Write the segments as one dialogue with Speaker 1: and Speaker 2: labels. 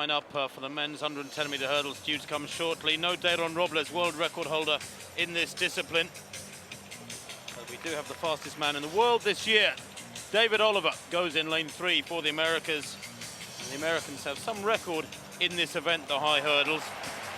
Speaker 1: line-up for the men's 110m hurdles due to come shortly. No Deiron Robles, world record holder in this discipline. But we do have the fastest man in the world this year. David Oliver goes in lane 3 for the Americas. And the Americans have some record in this event, the high hurdles.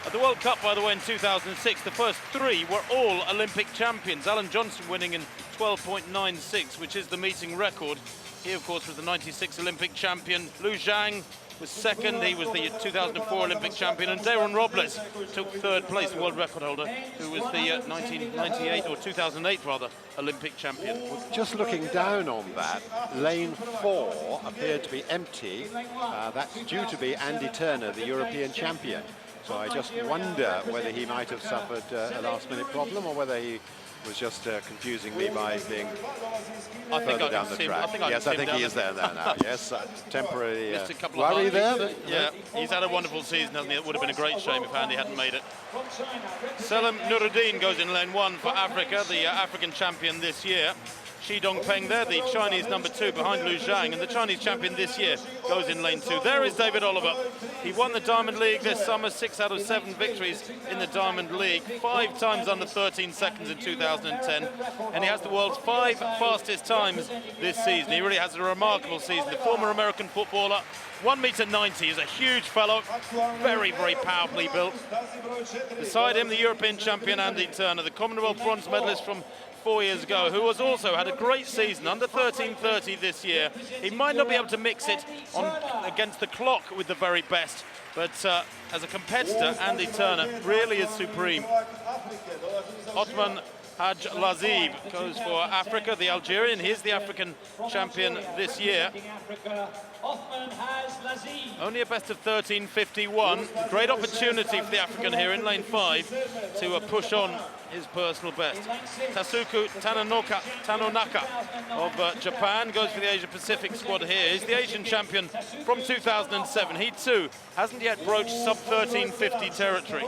Speaker 1: At the World Cup, by the way, in 2006, the first 3 were all Olympic champions. Alan Johnson winning in 12.96, which is the meeting record. He, of course, was the 96 Olympic champion. Lu Zhang was second. He was the 2004 Olympic champion. And Deiron Robles took 3rd place, the world record holder, who was the 1998, or 2008 rather, Olympic champion.
Speaker 2: Just looking down on that, lane 4 appeared to be empty. That's due to be Andy Turner, the European champion. So I just wonder whether he might have suffered a last-minute problem, or whether he was just confusing me by being further down the track. Yes, I think he is there now. Yes, temporary worry there.
Speaker 1: Yeah, he's had a wonderful season, hasn't he? It would have been a great shame if Andy hadn't made it. Selim Nuruddin goes in lane 1 for Africa, the African champion this year. Shi Dongpeng there, the Chinese number 2 behind Lu Zhang, and the Chinese champion this year goes in lane 2. There is David Oliver. He won the Diamond League this summer, 6 out of 7 victories in the Diamond League, 5 times under 13 seconds in 2010, and he has the world's 5 fastest times this season. He really has a remarkable season. The former American footballer, 1m90, is a huge fellow, very, very powerfully built. Beside him, the European champion Andy Turner, the Commonwealth bronze medalist from 4 years ago, who has also had a great season, under 13.30 this year. He might not be able to mix it against the clock with the very best, but as a competitor, Andy Turner really is supreme. Otman Haj Lazib goes for Africa, the Algerian. He's the African champion this year. Only a best of 13.51. Great opportunity for the African here in lane 5 to push on his personal best. Tasuku Tanonaka of Japan goes for the Asia Pacific squad here. He's the Asian champion from 2007. He too hasn't yet broached sub 13.50 territory.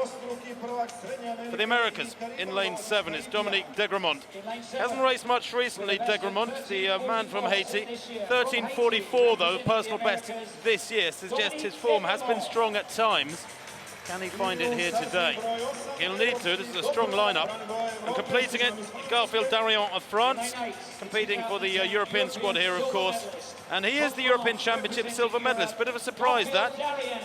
Speaker 1: For the Americas, in lane 7 is Dominique Degremont. Hasn't raced much recently, Degremont, the man from Haiti. 13.44 though, personal best this year, suggests his form has been strong at times. Can he find it here today? He'll need to. This is a strong lineup. And completing it, Garfield Darion of France, competing for the European squad here, of course. And he is the European Championship silver medalist. Bit of a surprise, that.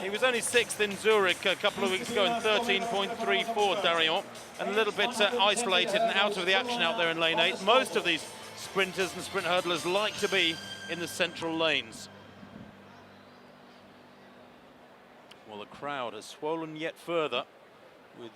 Speaker 1: He was only 6th in Zurich a couple of weeks ago in 13.34, Darion. And a little bit isolated and out of the action out there in lane 8. Most of these sprinters and sprint hurdlers like to be in the central lanes. Well, the crowd has swollen yet further with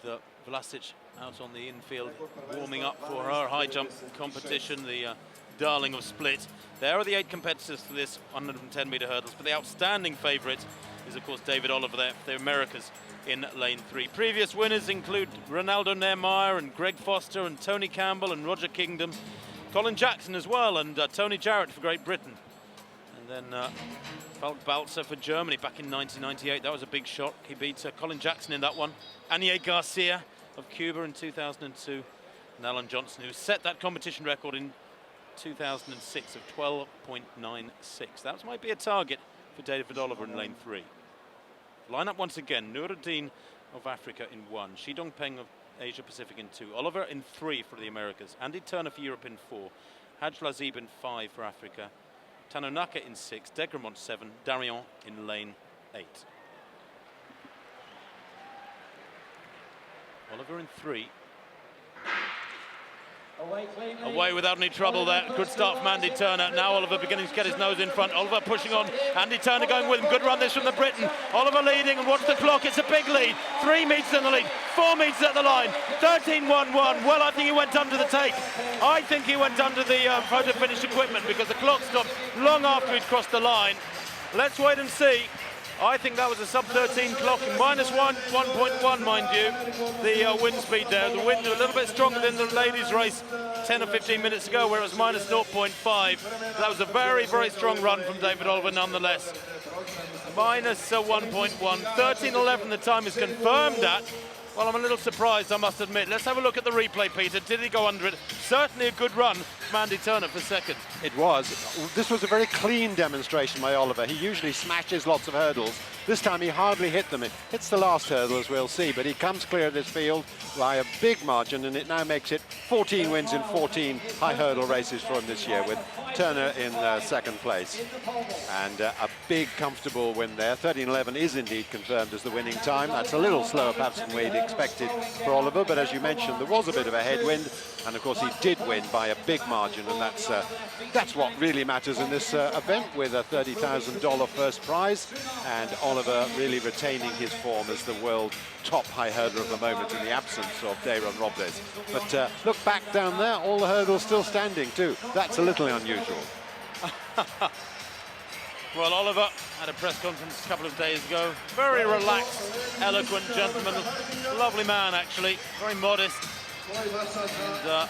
Speaker 1: Vlasic out on the infield, warming up for her high jump competition, the darling of Split. There are the 8 competitors for this 110m hurdles, but the outstanding favourite is, of course, David Oliver there for the Americas in lane 3. Previous winners include Ronaldo Neymar and Greg Foster and Tony Campbell and Roger Kingdom, Colin Jackson as well, and Tony Jarrett for Great Britain. And then Falk Balzer for Germany back in 1998. That was a big shot. He beat Colin Jackson in that one. Anier Garcia of Cuba in 2002. And Alan Johnson, who set that competition record in 2006 of 12.96. That might be a target for David Oliver in lane 3. Line up once again. Nuruddin of Africa in 1. Shi Dongpeng of Asia Pacific in 2. Oliver in 3 for the Americas. Andy Turner for Europe in 4. Haj Lazib in 5 for Africa. Tanonaka in 6, Degremont 7, Darion in lane 8. Oliver in 3. Away without any trouble there. Good start from Andy Turner. Now Oliver beginning to get his nose in front. Oliver pushing on. Andy Turner going with him. Good run this from the Briton. Oliver leading, and watch the clock. It's a big lead. 3 meters in the lead. 4 meters at the line. 13.11. Well, I think he went under the tape. I think he went under the photo finish equipment, because the clock stopped long after he'd crossed the line. Let's wait and see. I think that was a sub-13 clock, -1.1, mind you, the wind speed there. The wind a little bit stronger than the ladies' race 10 or 15 minutes ago, where it was -0.5. That was a very, very strong run from David Oliver nonetheless. -1.1, 13.11 the time is confirmed at. Well, I'm a little surprised, I must admit. Let's have a look at the replay, Peter. Did he go under it? Certainly a good run Mandy Turner for second.
Speaker 2: It was. This was a very clean demonstration by Oliver. He usually smashes lots of hurdles. This time he hardly hit them. It hits the last hurdle, as we'll see, but he comes clear of this field by a big margin, and it now makes it 14 wins in 14 high hurdle races for him this year, with Turner in second place. And a big, comfortable win there. 13:11 is indeed confirmed as the winning time. That's a little slower perhaps than we'd expected for Oliver, but as you mentioned, there was a bit of a headwind, and of course he did win by a big margin, and that's what really matters in this event, with a $30,000 first prize, and Oliver really retaining his form as the world top high hurdler of the moment in the absence of Dayron Robles. But look back down there, all the hurdles still standing too. That's a little unusual.
Speaker 1: Well, Oliver had a press conference a couple of days ago. Very relaxed, eloquent gentleman. Lovely man, actually. Very modest. And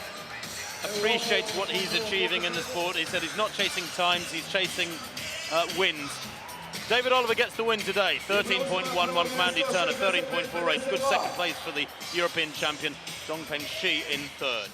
Speaker 1: appreciates what he's achieving in the sport. He said he's not chasing times, he's chasing wins. David Oliver gets the win today. 13.11 for Mandy Turner, 13.48. Good second place for the European champion, Dongpeng Shi, in third.